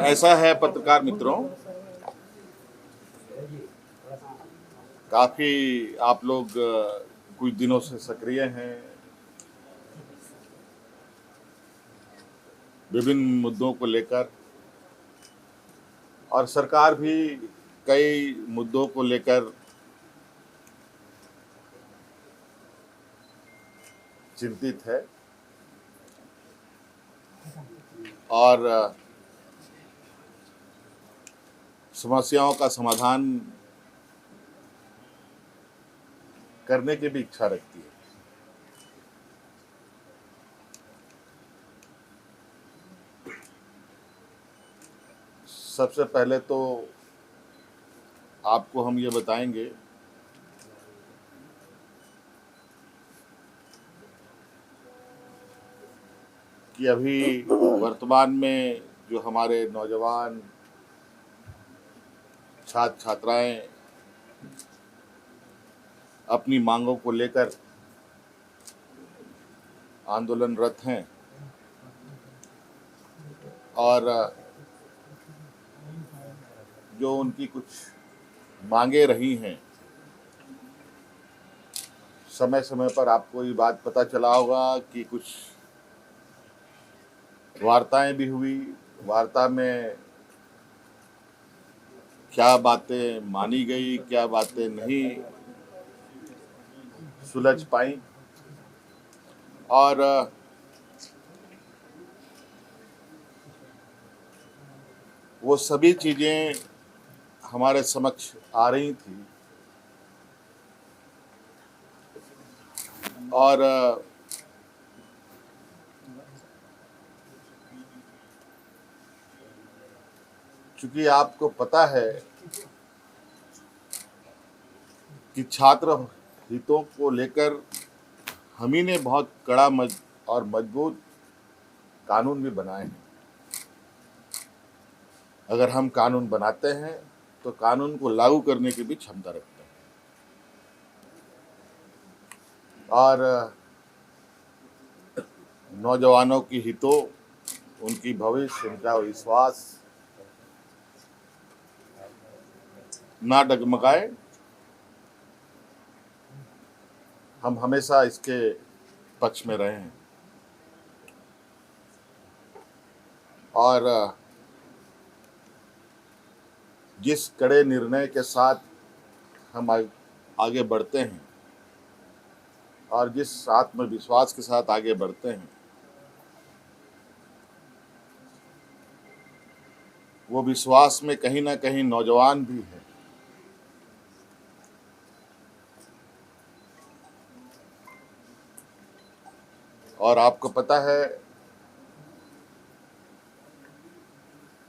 ऐसा है पत्रकार मित्रों, काफी आप लोग कुछ दिनों से सक्रिय हैं, विभिन्न मुद्दों को लेकर, और सरकार भी कई मुद्दों को लेकर चिंतित है और समस्याओं का समाधान करने की भी इच्छा रखती है। सबसे पहले तो आपको हम ये बताएंगे कि अभी वर्तमान में जो हमारे नौजवान छात्र छात्राएं अपनी मांगों को लेकर आंदोलनरत हैं और जो उनकी कुछ मांगे रही हैं, समय समय पर आपको ये बात पता चला होगा कि कुछ वार्ताएं भी हुई। वार्ता में क्या बातें मानी गई, क्या बातें नहीं सुलझ पाई, और वो सभी चीजें हमारे समक्ष आ रही थी और चूंकि आपको पता है कि छात्र हितों को लेकर हम ही ने बहुत कड़ा और मजबूत कानून भी बनाए हैं। अगर हम कानून बनाते हैं तो कानून को लागू करने की भी क्षमता रखते हैं, और नौजवानों की हितों, उनकी भविष्य, उनका विश्वास ना डगमगाए, हम हमेशा इसके पक्ष में रहे हैं। और जिस कड़े निर्णय के साथ हम आगे बढ़ते हैं और जिस आत्मविश्वास के साथ आगे बढ़ते हैं, वो विश्वास में कहीं ना कहीं नौजवान भी है। और आपको पता है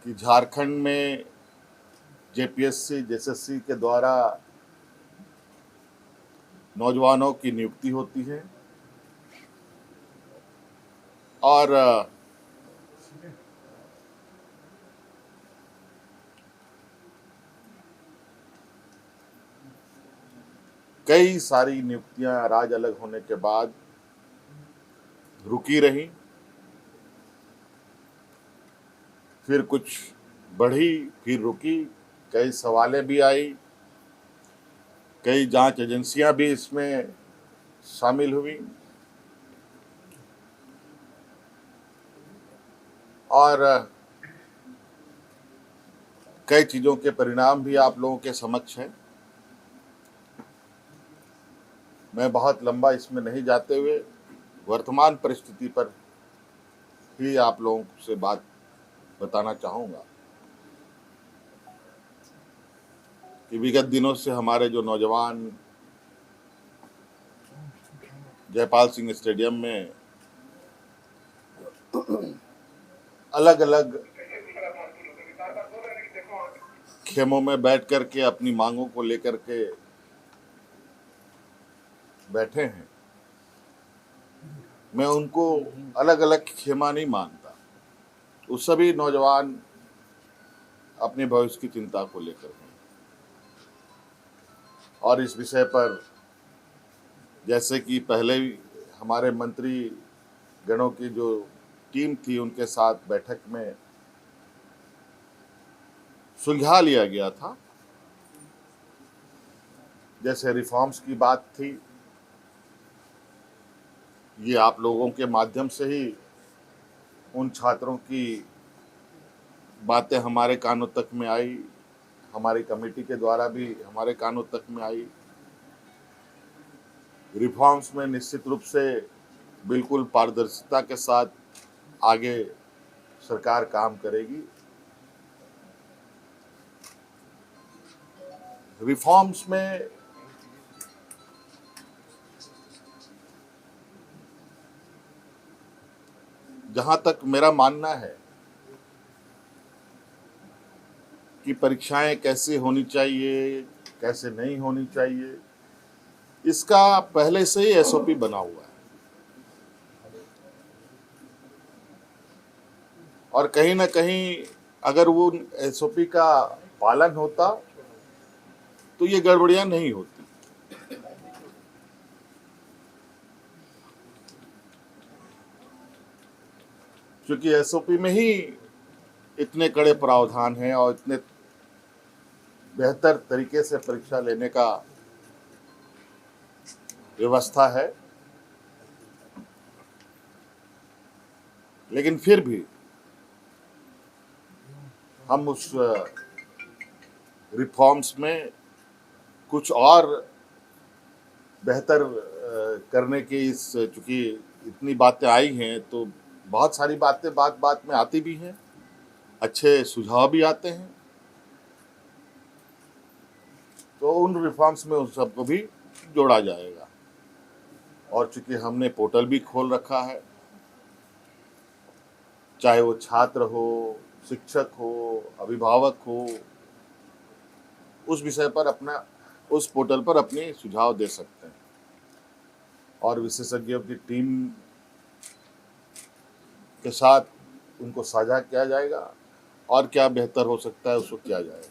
कि झारखंड में जेपीएससी जेएसएससी के द्वारा नौजवानों की नियुक्ति होती है और कई सारी नियुक्तियां राज्य अलग होने के बाद रुकी रही, फिर कुछ बढ़ी, फिर रुकी, कई सवालें भी आई, कई जांच एजेंसियां भी इसमें शामिल हुई और कई चीजों के परिणाम भी आप लोगों के समक्ष हैं। मैं बहुत लंबा इसमें नहीं जाते हुए वर्तमान परिस्थिति पर ही आप लोगों से बात बताना चाहूँगा कि विगत दिनों से हमारे जो नौजवान जयपाल सिंह स्टेडियम में अलग अलग खेमों में बैठ कर के अपनी मांगों को लेकर के बैठे हैं, मैं उनको अलग अलग खेमा नहीं मानता। वो सभी नौजवान अपने भविष्य की चिंता को लेकर हैं और इस विषय पर जैसे कि पहले हमारे मंत्री गणों की जो टीम थी, उनके साथ बैठक में सुलझा लिया गया था। जैसे रिफॉर्म्स की बात थी, ये आप लोगों के माध्यम से ही उन छात्रों की बातें हमारे कानों तक में आई, हमारी कमेटी के द्वारा भी हमारे कानों तक में आई। रिफॉर्म्स में निश्चित रूप से बिल्कुल पारदर्शिता के साथ आगे सरकार काम करेगी। रिफॉर्म्स में जहां तक मेरा मानना है कि परीक्षाएं कैसे होनी चाहिए, कैसे नहीं होनी चाहिए, इसका पहले से ही एसओपी बना हुआ है। और कहीं ना कहीं अगर वो एसओपी का पालन होता तो ये गड़बड़ियां नहीं होती। क्योंकि एसओपी में ही इतने कड़े प्रावधान हैं और इतने बेहतर तरीके से परीक्षा लेने का व्यवस्था है। लेकिन फिर भी हम उस रिफॉर्म्स में कुछ और बेहतर करने की चूंकि इतनी बातें आई हैं तो बहुत सारी बातें बात बात में आती भी हैं, अच्छे सुझाव भी आते हैं, तो उन रिफॉर्म्स में उन सबको भी जोड़ा जाएगा। और चूंकि हमने पोर्टल भी खोल रखा है, चाहे वो छात्र हो, शिक्षक हो, अभिभावक हो, उस विषय पर अपना उस पोर्टल पर अपने सुझाव दे सकते हैं और विशेषज्ञों की टीम के साथ उनको साझा किया जाएगा और क्या बेहतर हो सकता है उसको किया जाएगा।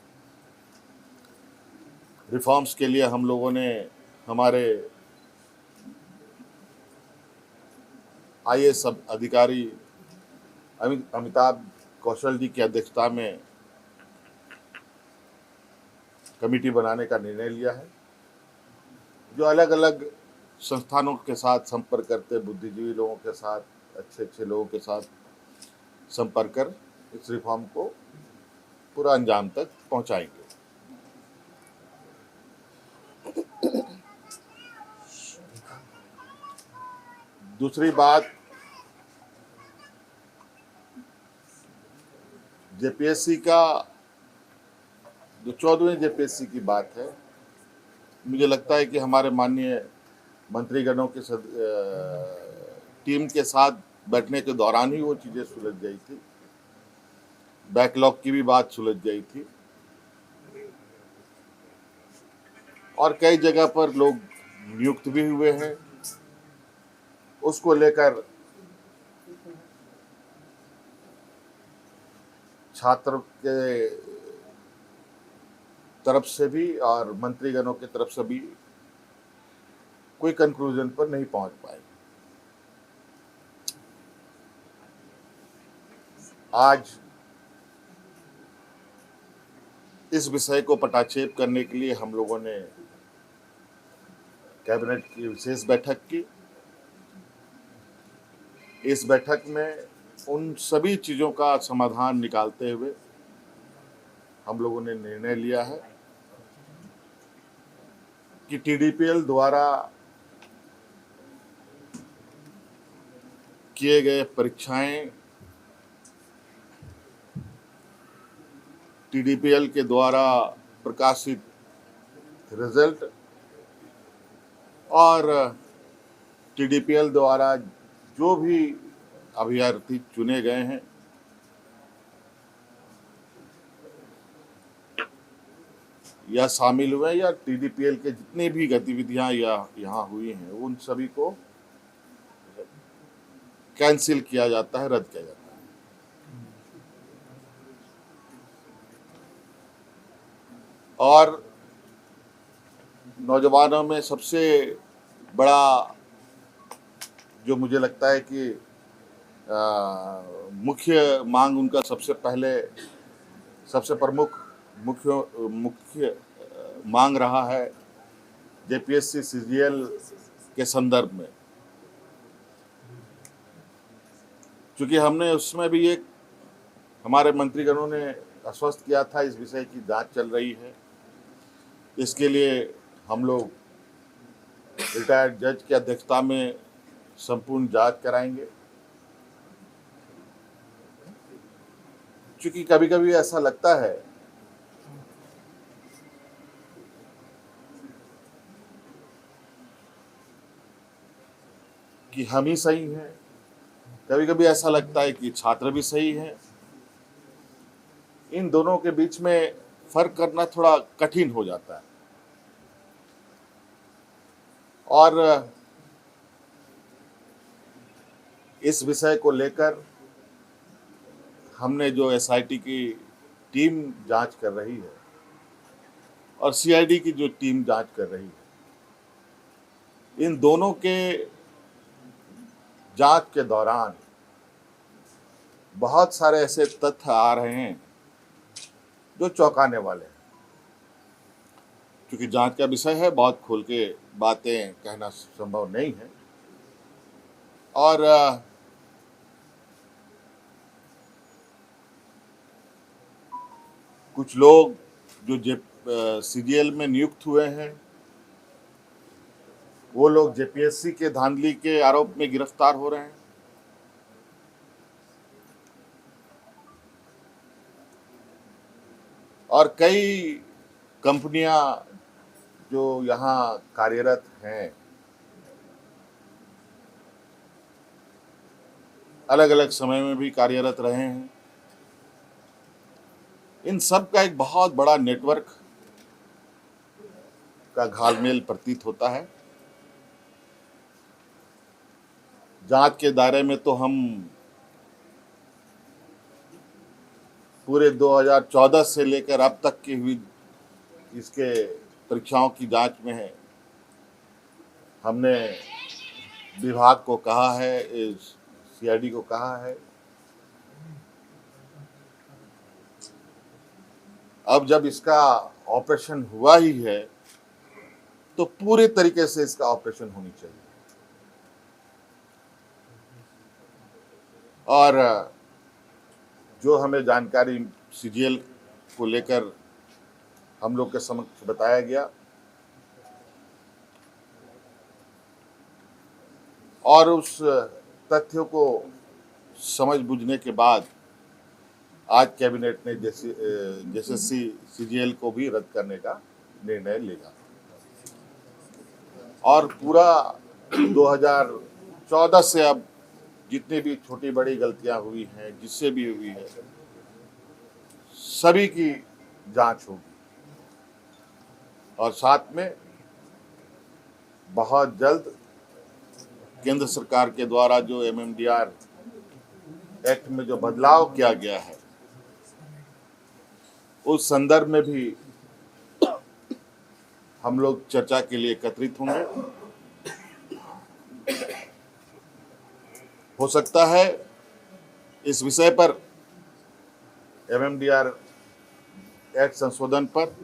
रिफॉर्म्स के लिए हम लोगों ने हमारे आईएएस अधिकारी अमिताभ कौशल जी की अध्यक्षता में कमेटी बनाने का निर्णय लिया है, जो अलग अलग संस्थानों के साथ संपर्क करते, बुद्धिजीवी लोगों के साथ, अच्छे अच्छे लोगों के साथ संपर्क कर इस रिफॉर्म को पूरा अंजाम तक पहुंचाएंगे। दूसरी बात, जेपीएससी का जो 14वें जेपीएससी की बात है, मुझे लगता है कि हमारे माननीय मंत्रीगणों के टीम के साथ बैठने के दौरान ही वो चीज़ें सुलझ गई थी। बैकलॉग की भी बात सुलझ गई थी और कई जगह पर लोग नियुक्त भी हुए हैं। उसको लेकर छात्र के तरफ से भी और मंत्रीगणों की तरफ से भी कोई कंक्लूजन पर नहीं पहुंच पाए। आज इस विषय को पटाक्षेप करने के लिए हम लोगों ने कैबिनेट की विशेष बैठक की। इस बैठक में उन सभी चीज़ों का समाधान निकालते हुए हम लोगों ने निर्णय लिया है कि टीडीपीएल द्वारा किए गए परीक्षाएं, टीडीपीएल के द्वारा प्रकाशित रिजल्ट और टीडीपीएल द्वारा जो भी अभ्यर्थी चुने गए हैं या शामिल हुए या टीडीपीएल के जितनी भी गतिविधियां यहाँ हुई हैं, उन सभी को कैंसिल किया जाता है, रद्द किया जाता है। और नौजवानों में सबसे बड़ा जो मुझे लगता है कि मुख्य मांग उनका सबसे प्रमुख मुख्य मांग रहा है जेपीएससी सीजीएल के संदर्भ में, क्योंकि हमने उसमें भी एक हमारे मंत्रीगणों ने आश्वस्त किया था इस विषय की जांच चल रही है। इसके लिए हम लोग रिटायर्ड जज की अध्यक्षता में संपूर्ण जांच कराएंगे, क्योंकि कभी कभी ऐसा लगता है कि हम ही सही हैं, कभी कभी ऐसा लगता है कि छात्र भी सही हैं। इन दोनों के बीच में फर्क करना थोड़ा कठिन हो जाता है। और इस विषय को लेकर हमने जो एसआईटी की टीम जांच कर रही है और सीआईडी की जो टीम जांच कर रही है, इन दोनों के जांच के दौरान बहुत सारे ऐसे तथ्य आ रहे हैं जो चौंकाने वाले हैं। क्योंकि जांच का विषय है, बहुत खोल के बातें कहना संभव नहीं है। और कुछ लोग जो सीजीएल में नियुक्त हुए हैं, वो लोग जेपीएससी के धांधली के आरोप में गिरफ्तार हो रहे हैं। और कई कंपनियां जो यहाँ कार्यरत हैं, अलग अलग समय में भी कार्यरत रहे हैं, इन सब का एक बहुत बड़ा नेटवर्क का घालमेल प्रतीत होता है। जांच के दायरे में तो हम पूरे 2014 से लेकर अब तक की हुई इसके परीक्षाओं की जांच में है। हमने विभाग को कहा है, सीआईडी को कहा है, अब जब इसका ऑपरेशन हुआ ही है तो पूरे तरीके से इसका ऑपरेशन होनी चाहिए। और जो हमें जानकारी सीजीएल को लेकर हम लोग के समक्ष बताया गया और उस तथ्यों को समझ बुझने के बाद आज कैबिनेट ने जेएसएससी सीजीएल को भी रद्द करने का निर्णय लिया और पूरा 2014 से अब जितनी भी छोटी बड़ी गलतियां हुई हैं, जिससे भी हुई है, सभी की जांच होगी। और साथ में बहुत जल्द केंद्र सरकार के द्वारा जो एमएमडीआर एक्ट में जो बदलाव किया गया है, उस संदर्भ में भी हम लोग चर्चा के लिए एकत्रित होंगे। हो सकता है इस विषय पर एमएमडीआर एक्ट संशोधन पर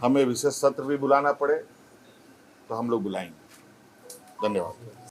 हमें विशेष सत्र भी बुलाना पड़े, तो हम लोग बुलाएंगे। धन्यवाद।